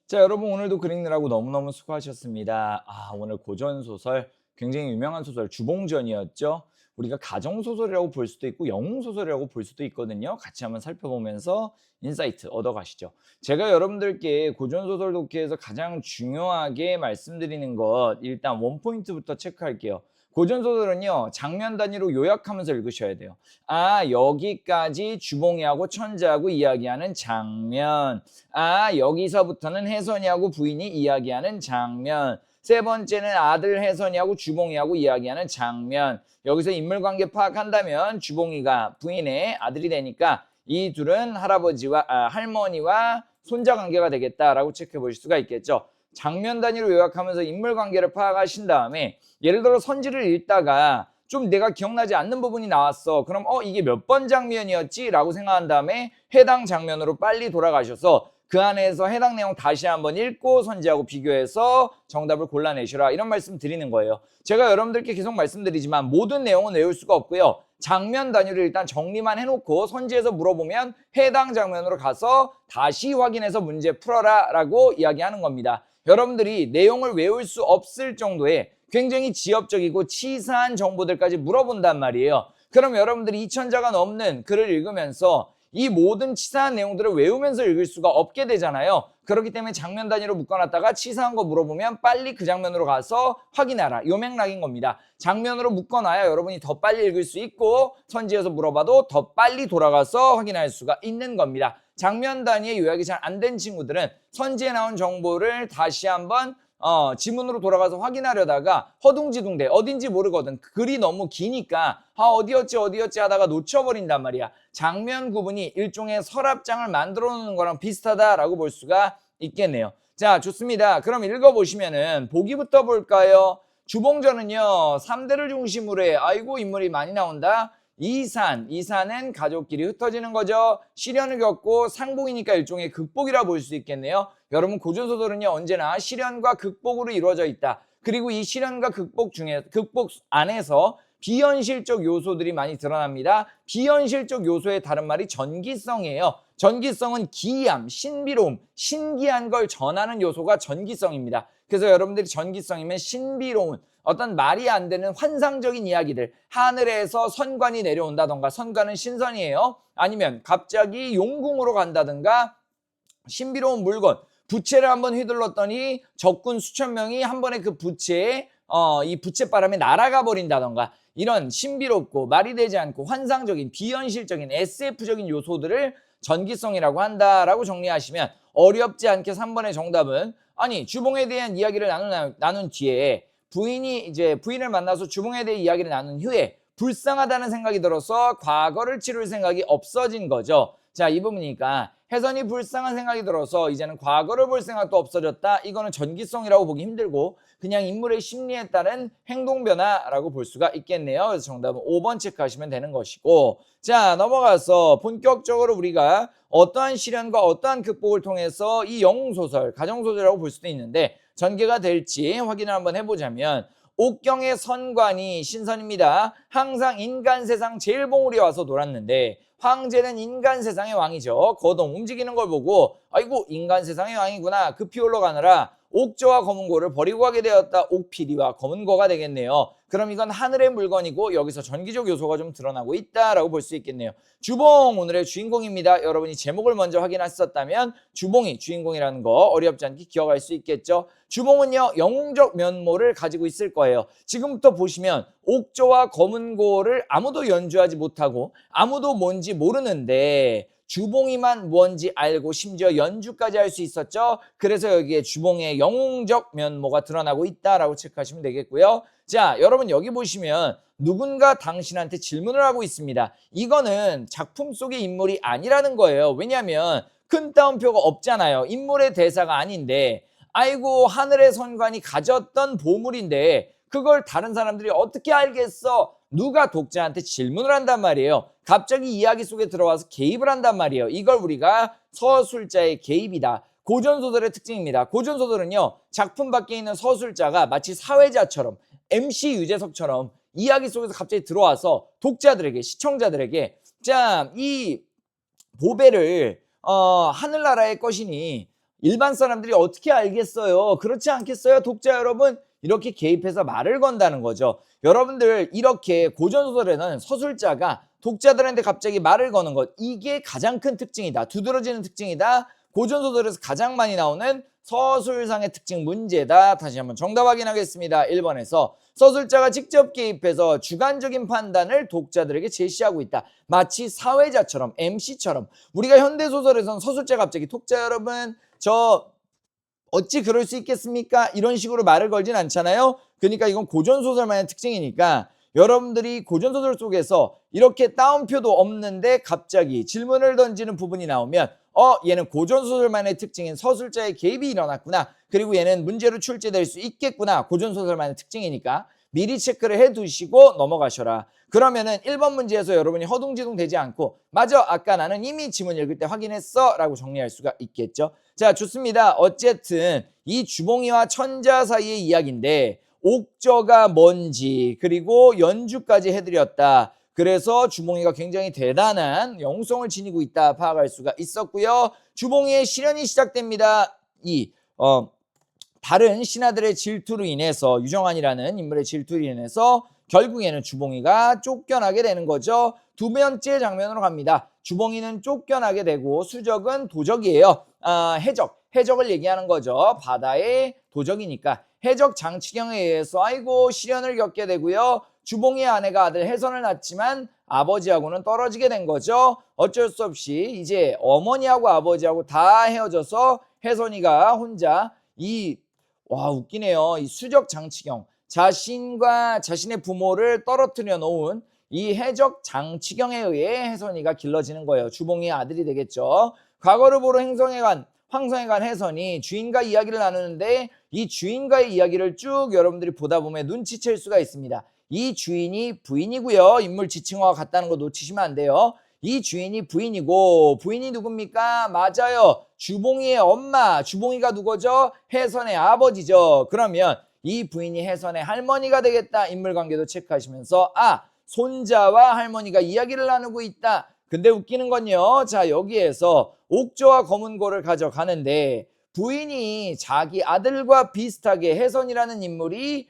자, 여러분 오늘도 글 읽느라고 너무너무 수고하셨습니다. 오늘 고전 소설 굉장히 유명한 소설 주봉전이었죠. 우리가 가정 소설이라고 볼 수도 있고 영웅 소설이라고 볼 수도 있거든요. 같이 한번 살펴보면서 인사이트 얻어 가시죠. 제가 여러분들께 고전 소설 독해에서 가장 중요하게 말씀드리는 것 일단 원포인트부터 체크할게요. 고전 소설은요. 장면 단위로 요약하면서 읽으셔야 돼요. 여기까지 주봉이하고 천자하고 이야기하는 장면. 여기서부터는 혜선이하고 부인이 이야기하는 장면. 세 번째는 아들 혜선이하고 주봉이하고 이야기하는 장면. 여기서 인물관계 파악한다면 주봉이가 부인의 아들이 되니까 이 둘은 할머니와 손자 관계가 되겠다라고 체크해 보실 수가 있겠죠. 장면 단위로 요약하면서 인물관계를 파악하신 다음에 예를 들어 선지를 읽다가 좀 내가 기억나지 않는 부분이 나왔어. 그럼 이게 몇 번 장면이었지? 라고 생각한 다음에 해당 장면으로 빨리 돌아가셔서 그 안에서 해당 내용 다시 한번 읽고 선지하고 비교해서 정답을 골라내시라, 이런 말씀 드리는 거예요. 제가 여러분들께 계속 말씀드리지만 모든 내용은 외울 수가 없고요. 장면 단위로 일단 정리만 해놓고 선지에서 물어보면 해당 장면으로 가서 다시 확인해서 문제 풀어라 라고 이야기하는 겁니다. 여러분들이 내용을 외울 수 없을 정도의 굉장히 지엽적이고 치사한 정보들까지 물어본단 말이에요. 그럼 여러분들이 2,000자가 넘는 글을 읽으면서 이 모든 치사한 내용들을 외우면서 읽을 수가 없게 되잖아요. 그렇기 때문에 장면 단위로 묶어놨다가 치사한 거 물어보면 빨리 그 장면으로 가서 확인하라, 요 맥락인 겁니다. 장면으로 묶어놔야 여러분이 더 빨리 읽을 수 있고 선지에서 물어봐도 더 빨리 돌아가서 확인할 수가 있는 겁니다. 장면 단위의 요약이 잘 안 된 친구들은 선지에 나온 정보를 다시 한번 지문으로 돌아가서 확인하려다가 허둥지둥 돼. 어딘지 모르거든. 글이 너무 기니까 어디였지 하다가 놓쳐버린단 말이야. 장면 구분이 일종의 서랍장을 만들어 놓는 거랑 비슷하다라고 볼 수가 있겠네요. 자, 좋습니다. 그럼 읽어보시면은 보기부터 볼까요? 주봉전은요 3대를 중심으로 해. 아이고, 인물이 많이 나온다. 이산은 가족끼리 흩어지는 거죠. 시련을 겪고 상봉이니까 일종의 극복이라 볼 수 있겠네요. 여러분, 고전소설은요 언제나 시련과 극복으로 이루어져 있다. 그리고 이 시련과 극복 안에서 비현실적 요소들이 많이 드러납니다. 비현실적 요소의 다른 말이 전기성이에요. 전기성은 기이함, 신비로움, 신기한 걸 전하는 요소가 전기성입니다. 그래서 여러분들이 전기성이면 신비로운 어떤 말이 안 되는 환상적인 이야기들, 하늘에서 선관이 내려온다던가, 선관은 신선이에요. 아니면 갑자기 용궁으로 간다든가, 신비로운 물건, 부채를 한번 휘둘렀더니 적군 수천 명이 한 번에 그 부채에 이 부채바람에 날아가 버린다던가, 이런 신비롭고 말이 되지 않고 환상적인 비현실적인 SF적인 요소들을 전기성이라고 한다라고 정리하시면 어렵지 않게 3번의 정답은, 아니 주봉에 대한 이야기를 나눈 뒤에 부인을 만나서 주봉에 대해 이야기를 나눈 후에 불쌍하다는 생각이 들어서 과거를 치룰 생각이 없어진 거죠. 자, 이 부분이니까 혜선이 불쌍한 생각이 들어서 이제는 과거를 볼 생각도 없어졌다. 이거는 전기성이라고 보기 힘들고 그냥 인물의 심리에 따른 행동 변화라고 볼 수가 있겠네요. 그래서 정답은 5번 체크하시면 되는 것이고, 자, 넘어가서 본격적으로 우리가 어떠한 시련과 어떠한 극복을 통해서 이 영웅소설, 가정소설이라고 볼 수도 있는데 전개가 될지 확인을 한번 해보자면, 옥경의 선관이 신선입니다. 항상 인간 세상 제일봉우리에 와서 놀았는데 황제는 인간 세상의 왕이죠. 거동 움직이는 걸 보고 아이고, 인간 세상의 왕이구나, 급히 올라가느라 옥저와 검은고를 버리고 가게 되었다. 옥피리와 검은고가 되겠네요. 그럼 이건 하늘의 물건이고 여기서 전기적 요소가 좀 드러나고 있다라고 볼 수 있겠네요. 주봉 오늘의 주인공입니다. 여러분이 제목을 먼저 확인하셨다면 주봉이 주인공이라는 거 어렵지 않게 기억할 수 있겠죠. 주봉은요 영웅적 면모를 가지고 있을 거예요. 지금부터 보시면 옥저와 검은고를 아무도 연주하지 못하고 아무도 뭔지 모르는데 주봉이만 뭔지 알고 심지어 연주까지 할 수 있었죠. 그래서 여기에 주봉의 영웅적 면모가 드러나고 있다라고 체크하시면 되겠고요. 자, 여러분 여기 보시면 누군가 당신한테 질문을 하고 있습니다. 이거는 작품 속의 인물이 아니라는 거예요. 왜냐하면 큰 따옴표가 없잖아요. 인물의 대사가 아닌데, 아이고 하늘의 선관이 가졌던 보물인데 그걸 다른 사람들이 어떻게 알겠어? 누가 독자한테 질문을 한단 말이에요. 갑자기 이야기 속에 들어와서 개입을 한단 말이에요. 이걸 우리가 서술자의 개입이다. 고전소설의 특징입니다. 고전소설은요 작품 밖에 있는 서술자가 마치 사회자처럼, MC 유재석처럼 이야기 속에서 갑자기 들어와서 독자들에게, 시청자들에게 자, 이 보배를 하늘나라의 것이니 일반 사람들이 어떻게 알겠어요? 그렇지 않겠어요? 독자 여러분, 이렇게 개입해서 말을 건다는 거죠. 여러분들, 이렇게 고전소설에는 서술자가 독자들한테 갑자기 말을 거는 것, 이게 가장 큰 특징이다. 두드러지는 특징이다. 고전소설에서 가장 많이 나오는 서술상의 특징 문제다. 다시 한번 정답 확인하겠습니다. 1번에서 서술자가 직접 개입해서 주관적인 판단을 독자들에게 제시하고 있다. 마치 사회자처럼, MC처럼. 우리가 현대소설에서는 서술자가 갑자기 독자 여러분, 저 어찌 그럴 수 있겠습니까? 이런 식으로 말을 걸진 않잖아요. 그러니까 이건 고전소설만의 특징이니까 여러분들이 고전소설 속에서 이렇게 따옴표도 없는데 갑자기 질문을 던지는 부분이 나오면 얘는 고전소설만의 특징인 서술자의 개입이 일어났구나. 그리고 얘는 문제로 출제될 수 있겠구나. 고전소설만의 특징이니까 미리 체크를 해두시고 넘어가셔라. 그러면은 1번 문제에서 여러분이 허둥지둥 되지 않고 맞아, 아까 나는 이미 지문 읽을 때 확인했어 라고 정리할 수가 있겠죠. 자, 좋습니다. 어쨌든 이 주봉이와 천자 사이의 이야기인데 옥저가 뭔지 그리고 연주까지 해드렸다. 그래서 주봉이가 굉장히 대단한 영성을 지니고 있다 파악할 수가 있었고요. 주봉이의 시련이 시작됩니다. 다른 신하들의 질투로 인해서, 유정환이라는 인물의 질투로 인해서 결국에는 주봉이가 쫓겨나게 되는 거죠. 두 번째 장면으로 갑니다. 주봉이는 쫓겨나게 되고 수적은 도적이에요. 해적을 얘기하는 거죠. 바다의 도적이니까 해적 장치경에 의해서 아이고 시련을 겪게 되고요. 주봉이의 아내가 아들 혜선을 낳지만 아버지하고는 떨어지게 된 거죠. 어쩔 수 없이 이제 어머니하고 아버지하고 다 헤어져서 혜선이가 혼자 웃기네요. 이 수적 장치경, 자신과 자신의 부모를 떨어뜨려 놓은 이 해적 장치경에 의해 혜선이가 길러지는 거예요. 주봉이의 아들이 되겠죠. 과거를 보러 황성에 간 혜선이 주인과 이야기를 나누는데 이 주인과의 이야기를 쭉 여러분들이 보다 보면 눈치챌 수가 있습니다. 이 주인이 부인이고요. 인물 지칭어가 같다는 거 놓치시면 안 돼요. 이 주인이 부인이고 부인이 누굽니까? 맞아요. 주봉이의 엄마. 주봉이가 누구죠? 혜선의 아버지죠. 그러면 이 부인이 혜선의 할머니가 되겠다. 인물관계도 체크하시면서 손자와 할머니가 이야기를 나누고 있다. 근데 웃기는 건요. 자, 여기에서 옥저와 검은고를 가져가는데 부인이 자기 아들과 비슷하게 혜선이라는 인물이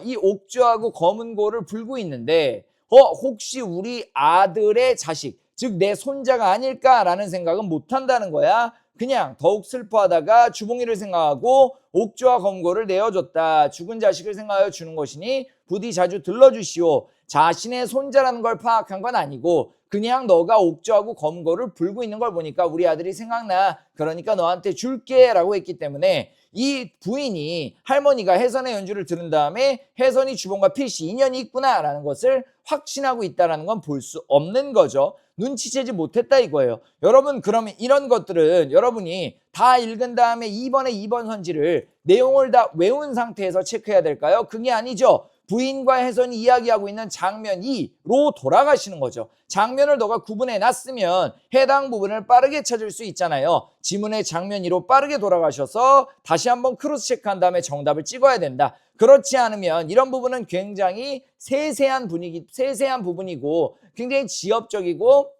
이 옥저하고 검은고를 불고 있는데 혹시 우리 아들의 자식, 즉 내 손자가 아닐까라는 생각은 못한다는 거야. 그냥 더욱 슬퍼하다가 주봉이를 생각하고 옥저와 검은고를 내어줬다. 죽은 자식을 생각하여 주는 것이니 부디 자주 들러주시오. 자신의 손자라는 걸 파악한 건 아니고 그냥 너가 옥저하고 검은고를 불고 있는 걸 보니까 우리 아들이 생각나. 그러니까 너한테 줄게 라고 했기 때문에 이 부인이 할머니가 혜선의 연주를 들은 다음에 혜선이 주봉과 필시 인연이 있구나 라는 것을 확신하고 있다는 건 볼 수 없는 거죠. 눈치채지 못했다 이거예요. 여러분, 그러면 이런 것들은 여러분이 다 읽은 다음에 2번에 2번 선지를 내용을 다 외운 상태에서 체크해야 될까요? 그게 아니죠. 부인과 혜선이 이야기하고 있는 장면 2로 돌아가시는 거죠. 장면을 너가 구분해 놨으면 해당 부분을 빠르게 찾을 수 있잖아요. 지문의 장면 2로 빠르게 돌아가셔서 다시 한번 크로스 체크한 다음에 정답을 찍어야 된다. 그렇지 않으면 이런 부분은 굉장히 세세한 부분이고 굉장히 지엽적이고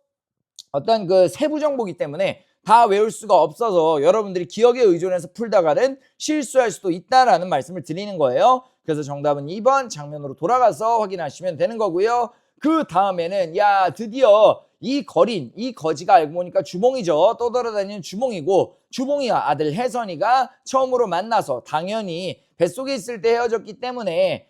어떤 그 세부 정보이기 때문에 다 외울 수가 없어서 여러분들이 기억에 의존해서 풀다가는 실수할 수도 있다라는 말씀을 드리는 거예요. 그래서 정답은 2번 장면으로 돌아가서 확인하시면 되는 거고요. 그 다음에는 드디어 이 거지가 알고 보니까 주봉이죠. 떠돌아다니는 주봉이고 주봉이와 아들 혜선이가 처음으로 만나서 당연히 뱃속에 있을 때 헤어졌기 때문에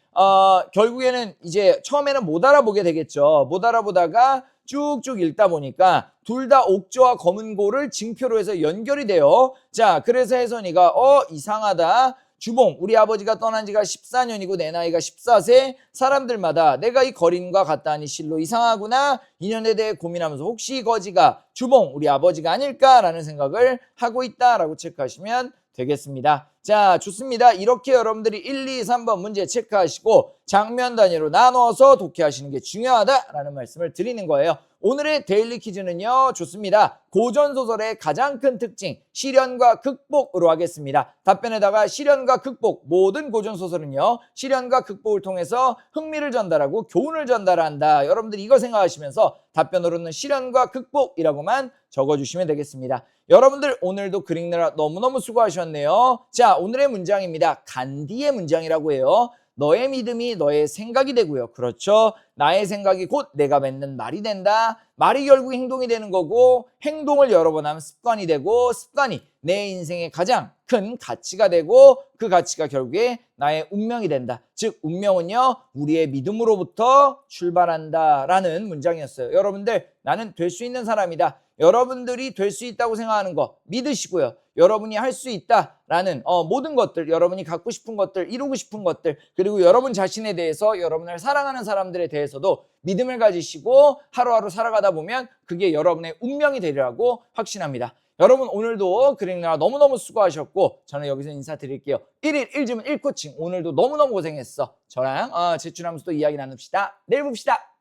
결국에는 이제 처음에는 못 알아보게 되겠죠. 못 알아보다가 쭉쭉 읽다 보니까 둘 다 옥저와 검은고를 징표로 해서 연결이 돼요. 자, 그래서 혜선이가 이상하다. 주봉, 우리 아버지가 떠난 지가 14년이고 내 나이가 14세. 사람들마다 내가 이 거린과 같다니 실로 이상하구나. 인연에 대해 고민하면서 혹시 이 거지가 주봉, 우리 아버지가 아닐까라는 생각을 하고 있다라고 체크하시면 되겠습니다. 자, 좋습니다. 이렇게 여러분들이 1, 2, 3번 문제 체크하시고 장면 단위로 나눠서 독해하시는 게 중요하다라는 말씀을 드리는 거예요. 오늘의 데일리 퀴즈는요, 좋습니다. 고전소설의 가장 큰 특징, 시련과 극복으로 하겠습니다. 답변에다가 시련과 극복, 모든 고전소설은요, 시련과 극복을 통해서 흥미를 전달하고 교훈을 전달한다. 여러분들 이거 생각하시면서 답변으로는 시련과 극복이라고만 적어주시면 되겠습니다. 여러분들 오늘도 글 읽느라 너무너무 수고하셨네요. 자, 오늘의 문장입니다. 간디의 문장이라고 해요. 너의 믿음이 너의 생각이 되고요. 그렇죠? 나의 생각이 곧 내가 맺는 말이 된다. 말이 결국 행동이 되는 거고, 행동을 여러 번 하면 습관이 되고, 습관이 내 인생의 가장 큰 가치가 되고, 그 가치가 결국에 나의 운명이 된다. 즉 운명은요, 우리의 믿음으로부터 출발한다라는 문장이었어요. 여러분들, 나는 될 수 있는 사람이다. 여러분들이 될 수 있다고 생각하는 거 믿으시고요. 여러분이 할 수 있다라는 모든 것들, 여러분이 갖고 싶은 것들, 이루고 싶은 것들, 그리고 여러분 자신에 대해서, 여러분을 사랑하는 사람들에 대해서도 믿음을 가지시고 하루하루 살아가다 보면 그게 여러분의 운명이 되리라고 확신합니다. 여러분 오늘도 글 읽느라 너무너무 수고하셨고, 저는 여기서 인사드릴게요. 1일 1주문 1코칭 오늘도 너무너무 고생했어. 저랑 제출하면서 또 이야기 나눕시다. 내일 봅시다.